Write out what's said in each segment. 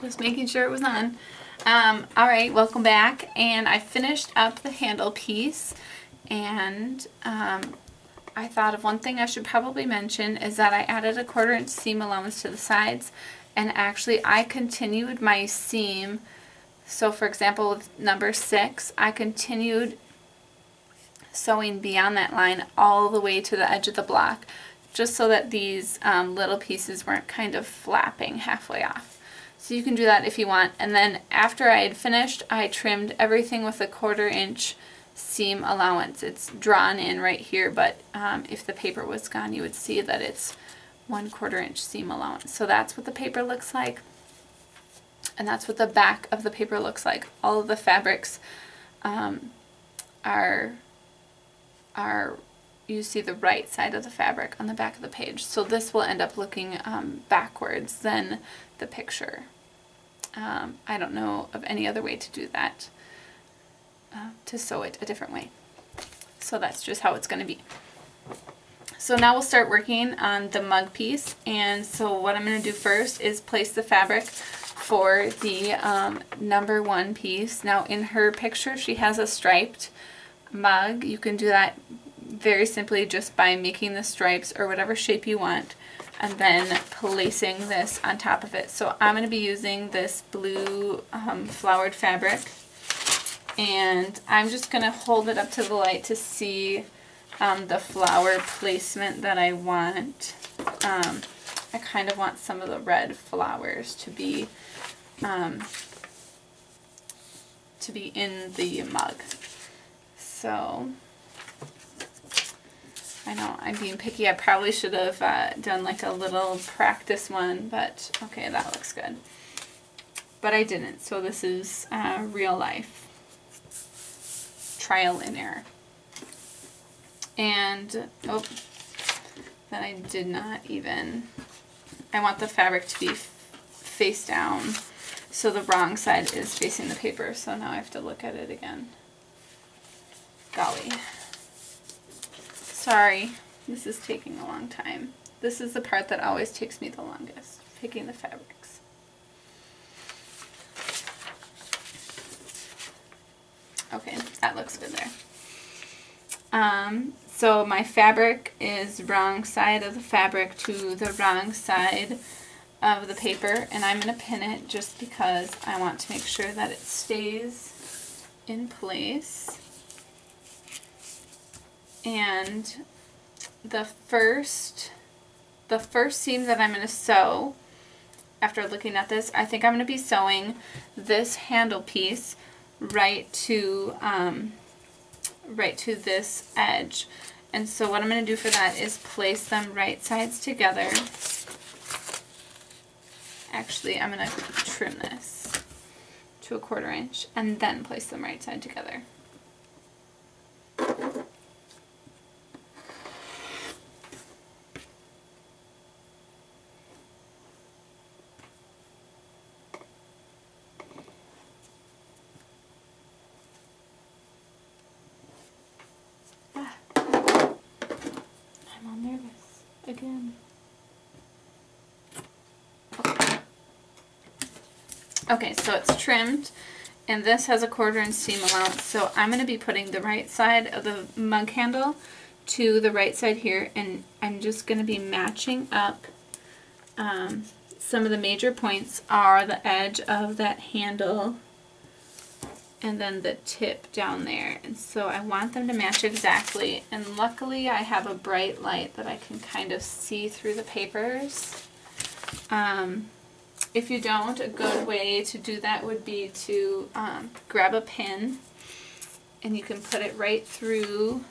Just making sure it was on. Alright, welcome back. And I finished up the handle piece, and I thought of one thing I should probably mention is that I added a 1/4 inch seam allowance to the sides, and actually I continued my seam. So for example, with number 6, I continued sewing beyond that line all the way to the edge of the block, just so that these little pieces weren't kind of flapping halfway off. So you can do that if you want. And then after I had finished, I trimmed everything with a 1/4 inch seam allowance. It's drawn in right here, but if the paper was gone, you would see that it's 1/4 inch seam allowance. So that's what the paper looks like, and that's what the back of the paper looks like. All of the fabrics are you see the right side of the fabric on the back of the page. So this will end up looking backwards than the picture. I don't know of any other way to do that, to sew it a different way. So that's just how it's going to be. So now we'll start working on the mug piece. And so what I'm going to do first is place the fabric for the number 1 piece. Now in her picture she has a striped mug. You can do that very simply just by making the stripes or whatever shape you want, and then placing this on top of it. So I'm going to be using this blue flowered fabric, and I'm just going to hold it up to the light to see the flower placement that I want. I kind of want some of the red flowers to be in the mug. So I know I'm being picky. I probably should have done like a little practice one, but okay, that looks good. But I didn't, so this is real life trial and error. And oh, then I did not even. I want the fabric to be face down, so the wrong side is facing the paper. So now I have to look at it again. Golly. Sorry, this is taking a long time. This is the part that always takes me the longest, picking the fabrics. Okay, that looks good there. So my fabric is wrong side of the fabric to the wrong side of the paper, and I'm going to pin it just because I want to make sure that it stays in place. And the first seam that I'm going to sew, after looking at this, I think I'm going to be sewing this handle piece right to this edge. And so what I'm going to do for that is place them right sides together. Actually, I'm going to trim this to a 1/4 inch and then place them right side together. Again. Okay, so it's trimmed, and this has a 1/4 inch seam allowance, so I'm going to be putting the right side of the mug handle to the right side here, and I'm just going to be matching up. Some of the major points are the edge of that handle and then the tip down there, and so I want them to match exactly. And luckily I have a bright light that I can kind of see through the papers. If you don't, a good way to do that would be to grab a pin, and you can put it right through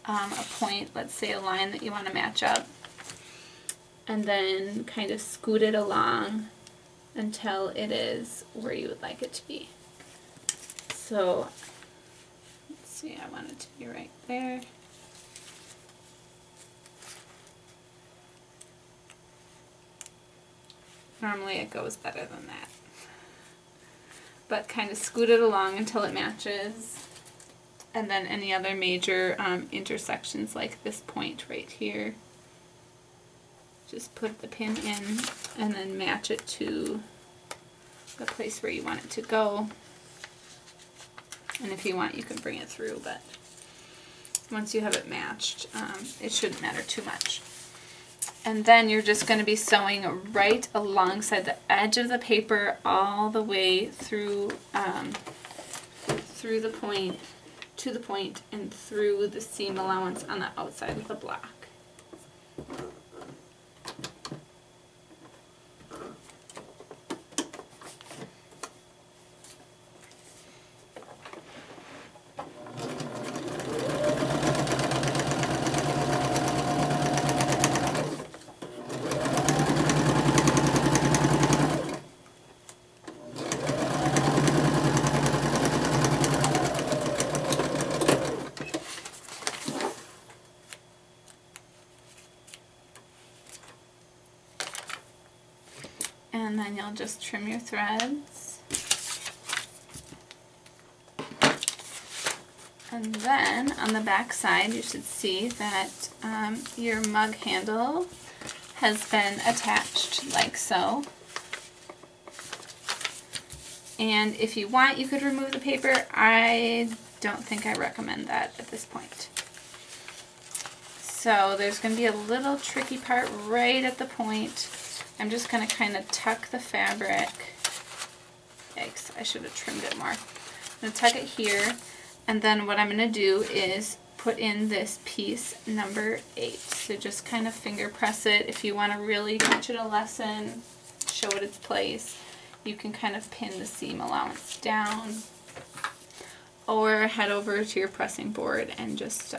a point, let's say a line that you want to match up, and then kind of scoot it along until it is where you would like it to be. So, let's see, I want it to be right there. Normally it goes better than that. But kind of scoot it along until it matches. And then any other major intersections like this point right here, just put the pin in and then match it to the place where you want it to go. And if you want, you can bring it through, but once you have it matched, it shouldn't matter too much. And then you're just going to be sewing right alongside the edge of the paper all the way through through the point, to the point, and through the seam allowance on the outside of the block. And then you'll just trim your threads. And then on the back side, you should see that your mug handle has been attached like so. And if you want, you could remove the paper. I don't think I recommend that at this point. So there's going to be a little tricky part right at the point. I'm just going to kind of tuck the fabric. Yikes, I should have trimmed it more. I'm going to tuck it here, and then what I'm going to do is put in this piece number 8. So just kind of finger press it. If you want to really teach it a lesson, show it its place, you can kind of pin the seam allowance down, or head over to your pressing board and just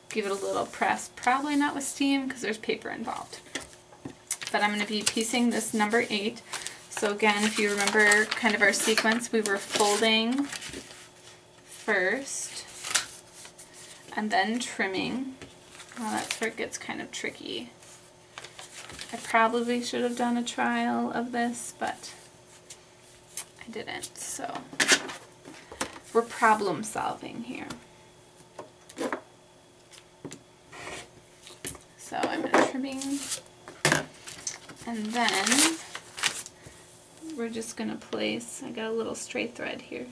give it a little press. Probably not with steam because there's paper involved. But I'm going to be piecing this number 8. So again, if you remember kind of our sequence, we were folding first and then trimming. Well, that's where it gets kind of tricky. I probably should have done a trial of this, but I didn't. So we're problem solving here. So I'm going to trimming. And then we're just going to place, I got a little straight thread here.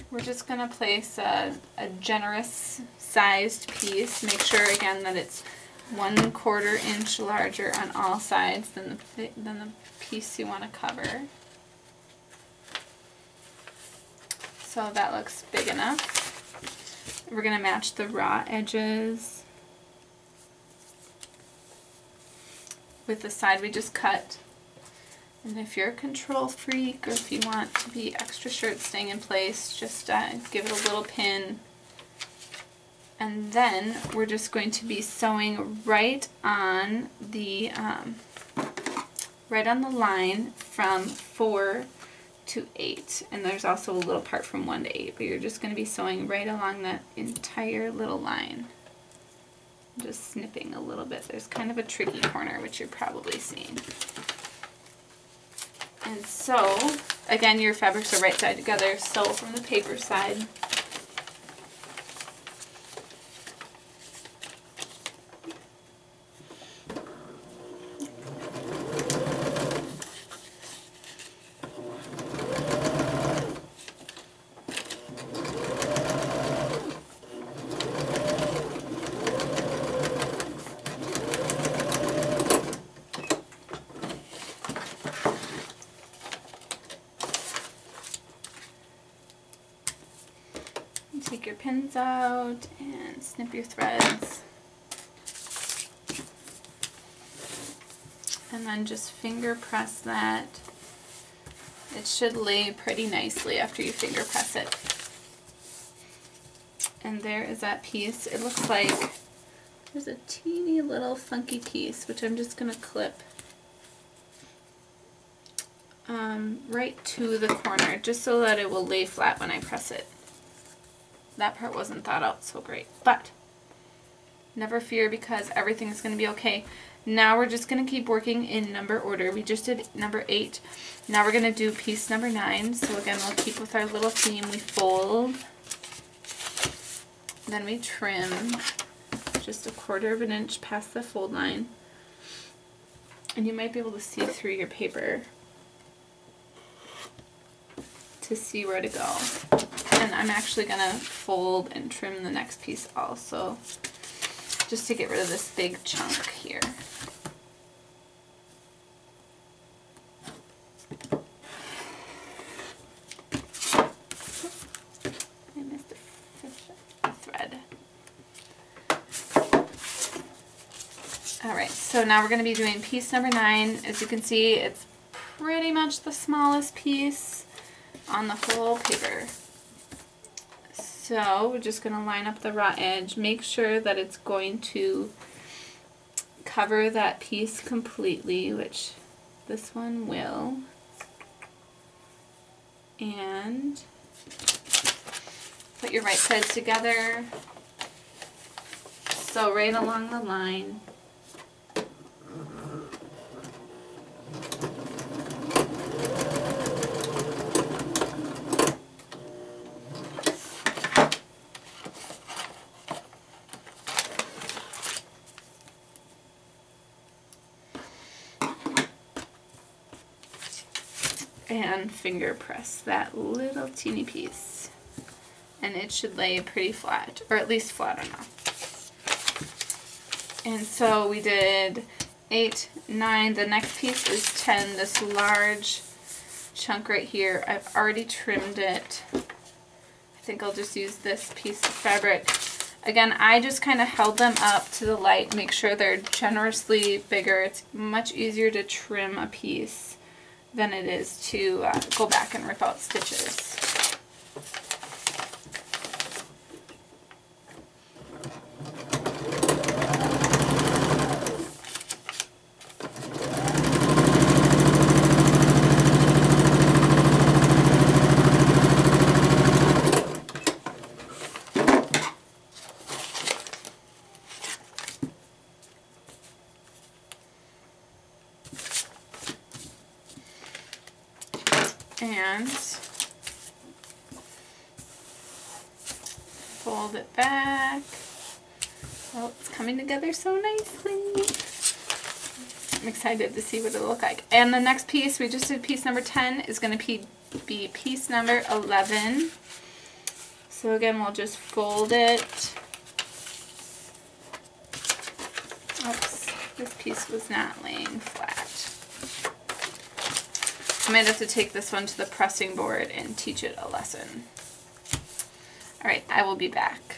We're just going to place a generous sized piece. Make sure again that it's 1/4 inch larger on all sides than the piece you want to cover. So that looks big enough. We're going to match the raw edges with the side we just cut. And if you're a control freak, or if you want to be extra sure it's staying in place, just give it a little pin. And then we're just going to be sewing right on the line from 4 to 8, and there's also a little part from 1 to 8, but you're just going to be sewing right along that entire little line. Just snipping a little bit. There's kind of a tricky corner, which you're probably seeing. And so, again, your fabrics are right side together, sew from the paper side. Take your pins out and snip your threads. And then just finger press that. It should lay pretty nicely after you finger press it. And there is that piece. It looks like there's a teeny little funky piece, which I'm just going to clip right to the corner, just so that it will lay flat when I press it. That part wasn't thought out so great, but never fear, because everything is going to be okay. Now we're just going to keep working in number order. We just did number 8. Now we're going to do piece number 9. So again, we'll keep with our little theme. We fold, then we trim just 1/4 inch past the fold line, And you might be able to see through your paper to see where to go. And I'm actually going to fold and trim the next piece also, just to get rid of this big chunk here. I missed a thread. Alright, so now we're going to be doing piece number 9. As you can see, it's pretty much the smallest piece on the whole paper. So we're just going to line up the raw edge, make sure that it's going to cover that piece completely, which this one will. And put your right sides together, so right along the line. And finger press that little teeny piece, and it should lay pretty flat, or at least flat enough. And so we did 8, 9, the next piece is 10, this large chunk right here. I've already trimmed it. I think I'll just use this piece of fabric. Again, I just kind of held them up to the light, make sure they're generously bigger. It's much easier to trim a piece than it is to go back and rip out stitches. And fold it back. Oh, it's coming together so nicely. I'm excited to see what it'll look like. And the next piece, we just did piece number 10, is going to be piece number 11. So again, we'll just fold it. Oops, this piece was not laying flat. I might have to take this one to the pressing board and teach it a lesson. Alright, I will be back.